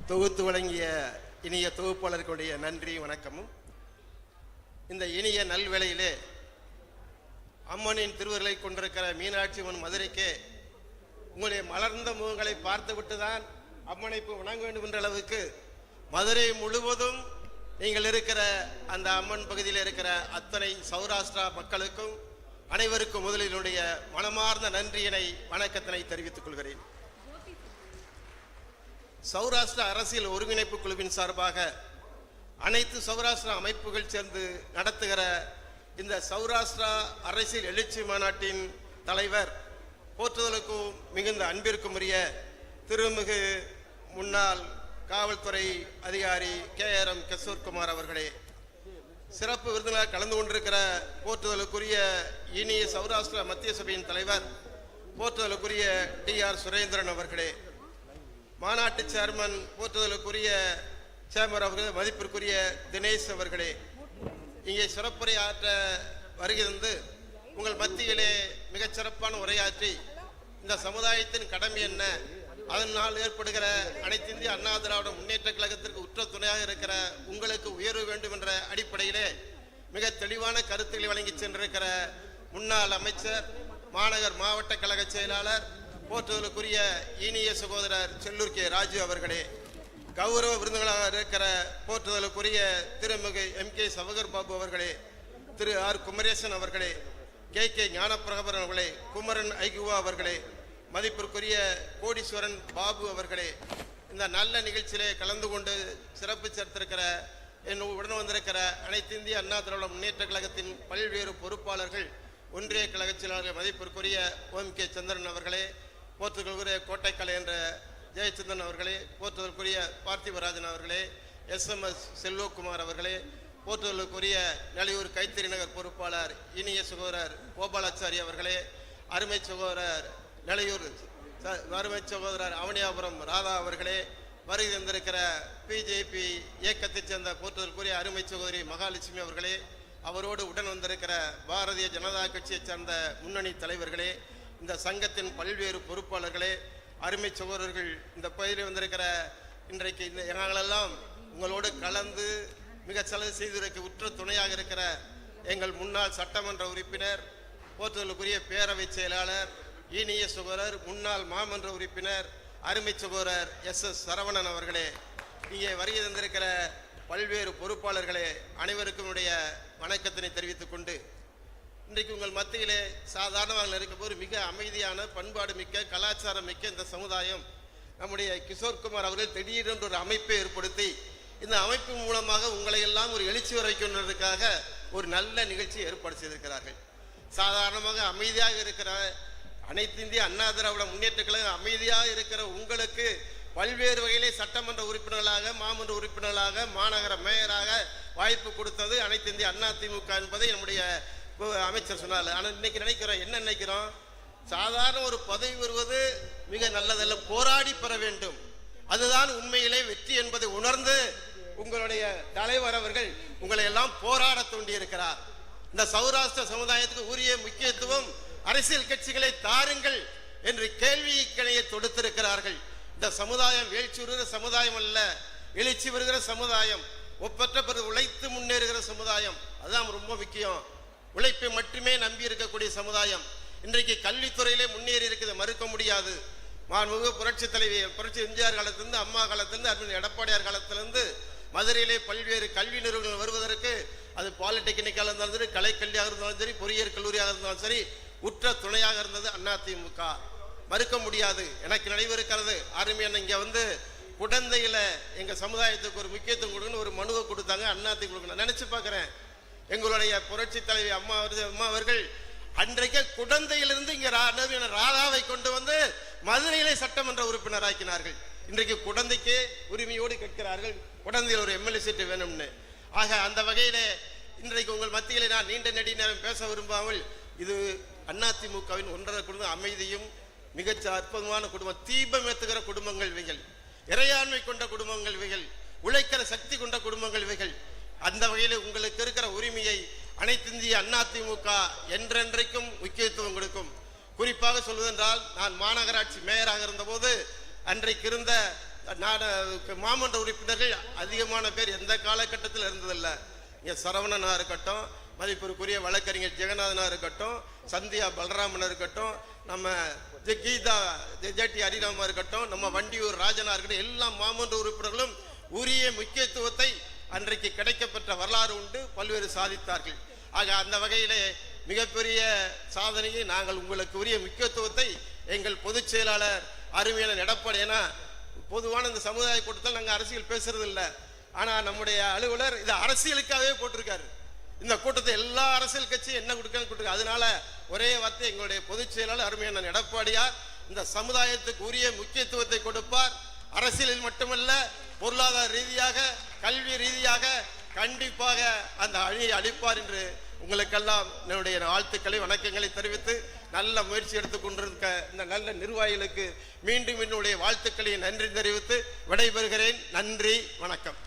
தொகுத்து வழங்கிய இனிய தொகுப்பாளர்களுடைய நன்றி வணக்கமும். இந்த இனிய நல்வேளையிலே அம்மனின் திருவருளை கொண்டிருக்கிற மீனாட்சி அம்மன் மதுரைக்கே உங்களுடைய மலர்ந்த முகங்களை பார்த்துவிட்டு தான் அம்மனை வணங்க வேண்டும் என்ற அளவுக்கு மதுரை முழுவதும் நீங்கள் இருக்கிற அந்த அம்மன் பகுதியில் இருக்கிற அத்தனை சௌராஷ்டிரா மக்களுக்கும் அனைவருக்கும் முதலினுடைய மனமார்ந்த நன்றியினை வணக்கத்தினை தெரிவித்துக் கொள்கிறேன். சௌராஷ்டிரா அரசியல் ஒருங்கிணைப்பு குழுவின் சார்பாக அனைத்து சௌராஷ்டிரா அமைப்புகள் சேர்ந்து நடத்துகிற இந்த சௌராஷ்டிரா அரசியல் எழுச்சி மாநாட்டின் தலைவர், போற்றுதலுக்கும் மிகுந்த அன்பிற்கும் உரிய திருமிகு முன்னாள் காவல்துறை அதிகாரி KRM கிஷோர்குமார் அவர்களே, சிறப்பு விருந்தினர் கலந்து கொண்டிருக்கிற போற்றுதலுக்குரிய இனிய சௌராஷ்டிரா மத்திய சபையின் தலைவர், போற்றுதலுக்குரிய DR சுரேந்திரன் அவர்களே, மாநாட்டு சேர்மன் போற்றுதலுக்குரிய சேம்பர் அவர்கள், மதிப்பிற்குரிய தினேஷ் அவர்களே, இங்கே சிறப்புரையாற்ற வருகிறது உங்கள் மத்தியிலே மிகச்சிறப்பான உரையாற்றி இந்த சமுதாயத்தின் கடமை என்ன, அதனால் ஏற்படுகிற அனைத்து இந்திய அண்ணா திராவிட முன்னேற்ற கழகத்திற்கு உற்ற துணையாக இருக்கிற உங்களுக்கு உயர்வு வேண்டும் என்ற அடிப்படையிலே மிக தெளிவான கருத்துக்களை வழங்கி சென்றிருக்கிற முன்னாள் அமைச்சர், மாநகர் மாவட்ட கழக செயலாளர், போற்றுதலுக்குரிய இனிய சகோதரர் செல்லூர் K. ராஜு அவர்களே, கௌரவ விருதுகளாக இருக்கிற போற்றுதலுக்குரிய திருமிகு MK சவகர் பாபு அவர்களே, திரு R. குமரேசன் அவர்களே, KK ஞானப்பிரகபரன் அவர்களே, குமரன் ஐகுவா அவர்களே, மதிப்பிற்குரிய கோடீஸ்வரன் பாபு அவர்களே, இந்த நல்ல நிகழ்ச்சியிலே கலந்து கொண்டு சிறப்பு சேர்த்திருக்கிற உடன் வந்திருக்கிற அனைத்து இந்திய அண்ணா திராவிட முன்னேற்ற கழகத்தின் பல்வேறு பொறுப்பாளர்கள், ஒன்றிய கழக செயலாளர்கள், மதிப்பிற்குரிய OMK சந்திரன் அவர்களே, போற்றுதலுக்குரிய கோட்டைக்கலை என்ற ஜெயச்சந்திரன் அவர்களே, போற்றுதலுக்குரிய பார்த்திபராஜன் அவர்களே, SMS செல்வகுமார் அவர்களே, போற்றுதலுக்குரிய நலியூர் கைத்தறி நகர் பொறுப்பாளர் இனிய சகோதரர் கோபாலாச்சாரி அவர்களே, அருமை சகோதரர் நலியூர் அருமை சகோதரர் அவனியாபுரம் ராதா அவர்களே, வருகை தந்திருக்கிற BJP இயக்கத்தைச் சேர்ந்த போற்றுதலுக்குரிய அருமை சகோதரி மகாலட்சுமி அவர்களே, அவரோடு உடன் வந்திருக்கிற பாரதிய ஜனதா கட்சியைச் சேர்ந்த முன்னணி தலைவர்களே, இந்த சங்கத்தின் பல்வேறு பொறுப்பாளர்களே, அருமை சகோதரர்கள், இந்த பகுதியில் வந்திருக்கிற இன்றைக்கு இந்த நாங்களெல்லாம் உங்களோடு கலந்து மிக செலவு செய்திருக்க உற்ற துணையாக இருக்கிற எங்கள் முன்னாள் சட்டமன்ற உறுப்பினர், போற்றுதலுக்குரிய பேரவை செயலாளர், இனிய சகோதரர், முன்னாள் மாமன்ற உறுப்பினர், அருமை சகோதரர் SS சரவணன் அவர்களே, இங்கே வருகை தந்திருக்கிற பல்வேறு பொறுப்பாளர்களே, அனைவருக்கும் உடைய வணக்கத்தினை தெரிவித்துக் கொண்டு, இன்றைக்கு உங்கள் மத்தியிலே சாதாரணமாக இருக்கும் போது மிக அமைதியான, பண்பாடு மிக்க, கலாச்சாரம் மிக்க இந்த சமுதாயம், நம்முடைய கிஷோர்குமார் அவர்கள் திடீரென்று ஒரு அமைப்பை ஏற்படுத்தி இந்த அமைப்பு மூலமாக உங்களை எல்லாம் ஒரு எழுச்சி வர வைக்கின்றதுக்காக ஒரு நல்ல நிகழ்ச்சி ஏற்பாடு செய்திருக்கிறார்கள். சாதாரணமாக அமைதியாக இருக்கிற அனைத்து இந்திய அண்ணா திராவிட முன்னேற்ற கழகம் அமைதியாக இருக்கிற உங்களுக்கு பல்வேறு வகையிலே சட்டமன்ற உறுப்பினர்களாக, மாமன்ற உறுப்பினர்களாக, மாநகர மேயராக வாய்ப்பு கொடுத்தது அனைத்து இந்திய அதிமுக என்பதை நம்முடைய அமைச்சர் சொன்னார். ஆனால் இன்னைக்கு நினைக்கிறோம், என்ன நினைக்கிறோம், சாதாரண ஒரு பதவி வருவது மிக நல்லதல்ல, போராடி பெற வேண்டும், அதுதான் உண்மையிலே வெற்றி என்பதை உணர்ந்து உங்களுடைய தலைவர் அவர்கள் உங்களை எல்லாம் போராட தூண்டியிருக்கிறார். இந்த சௌராஷ்டிர சமுதாயத்துக்கு உரிய முக்கியத்துவம் அரசியல் கட்சிகளை தாருங்கள் என்று கேள்விக்கணையை தொடுத்திருக்கிறார்கள். இந்த சமுதாயம் வீழ்ச்சி வருகிற சமுதாயம் அல்ல, எழுச்சி வருகிற சமுதாயம், ஒப்பற்ற பிறகு உழைத்து முன்னேறுகிற சமுதாயம், அதுதான் ரொம்ப முக்கியம். உழைப்பை மட்டுமே நம்பி இருக்கக்கூடிய சமுதாயம் இன்றைக்கு கல்வித்துறையிலே முன்னேறி இருக்குது, மறுக்க முடியாது. மாண்புமிகு புரட்சி தலைவி புரட்சி எம்ஜிஆர் காலத்திலிருந்து, அம்மா காலத்திலிருந்து, அருண் எடப்பாடியார் காலத்திலிருந்து மதுரையிலே பல்வேறு கல்வி நிறுவனங்கள் வருவதற்கு, அது பாலிடெக்னிக்காக இருந்தாலும் சரி, கலைக்கல்வியாக இருந்தாலும் சரி, பொறியியல் கல்லூரியாக இருந்தாலும் சரி, உற்ற துணையாக இருந்தது அதிமுக, மறுக்க முடியாது. எனக்கு நினைவு இருக்கிறது, அருமையான இங்கே வந்து குழந்தையில எங்க சமுதாயத்துக்கு ஒரு முக்கியத்துவம் கொடுக்கணும் ஒரு மனுவை கொடுத்தாங்க, அதிமுக கொடுக்கணும். நினைச்சு பார்க்கிறேன், எங்களுடைய புரட்சி தலைவி அம்மா அவர்கள் அன்றைக்கு குழந்தையிலிருந்து இங்க ராதாவை கொண்டு வந்து மதுரையிலே சட்டமன்ற உறுப்பினர் ஆக்கினார்கள். இன்றைக்கு குழந்தைக்கு உரிமையோடு கேட்கிறார்கள், குழந்தையில் ஒரு MLA சீட்டு வேணும்னு. ஆக அந்த வகையிலே இன்றைக்கு உங்கள் மத்தியிலே நான் நீண்ட நெடி நேரம் பேச விரும்பாமல், இது அதிமுகவின் ஒன்றரை குடும்பம், அமைதியும் மிகச்ச அற்புதமான குடும்பம், தீபம் ஏற்றுகிற குடும்பங்கள் இவைகள், இறையாண்மை கொண்ட குடும்பங்கள் இவைகள், உழைக்கிற சக்தி கொண்ட குடும்பங்கள் இவைகள். அந்த வகையில் உங்களுக்கு இருக்கிற உரிமையை அனைத்து இந்திய அதிமுக என்றென்றைக்கும் முக்கியத்துவம் கொடுக்கும். குறிப்பாக சொல்வதென்றால், நான் மாநகராட்சி மேயராக இருந்தபோது அன்றைக்கு இருந்த மாமன்ற உறுப்பினர்கள் அதிகமான பேர் எந்த காலகட்டத்தில் இருந்ததில்லை. இங்கே சரவணனா இருக்கட்டும், மதிப்பிற்குரிய வழக்கறிஞர் ஜெகநாதனா இருக்கட்டும், சந்தியா பலராமனா இருக்கட்டும், நம்ம கீதா ஜெட்டி ஹரிராமா இருக்கட்டும், நம்ம வண்டியூர் ராஜனா இருக்கட்டும், எல்லா மாமன்ற உறுப்பினர்களும் உரிய முக்கியத்துவத்தை அன்றைக்கு கிடைக்கப்பெற்ற வரலாறு உண்டு, பல்வேறு சாதித்தார்கள். ஆக அந்த வகையிலே மிகப்பெரிய சாதனையை நாங்கள் உங்களுக்கு உரிய முக்கியத்துவத்தை எங்கள் பொதுச் செயலாளர் அருமையான எடப்பாடி, ஏன்னா பொதுவான இந்த சமுதாய கூட்டத்தில் நாங்கள் அரசியல் பேசுறது இல்லை, ஆனால் நம்முடைய அலுவலர் இது அரசியலுக்காகவே போட்டிருக்காரு. இந்த கூட்டத்தை எல்லா அரசியல் கட்சியும் என்ன கொடுக்க, அதனால ஒரே வார்த்தை எங்களுடைய பொதுச் செயலாளர் அருமையான எடப்பாடியார் இந்த சமுதாயத்துக்கு உரிய முக்கியத்துவத்தை கொடுப்பார். அரசியலில் மட்டுமல்ல, பொருளாதார ரீதியாக, கல்வி ரீதியாக கண்டிப்பாக அந்த அணியை அளிப்பார் என்று உங்களுக்கெல்லாம் என்னுடைய வாழ்த்துக்களை வணக்கங்களை தெரிவித்து, நல்ல முயற்சி எடுத்துக் கொண்டிருக்க இந்த நல்ல நிர்வாகிகளுக்கு மீண்டும் என்னுடைய வாழ்த்துக்களை நன்றி தெரிவித்து விடைபெறுகிறேன். நன்றி, வணக்கம்.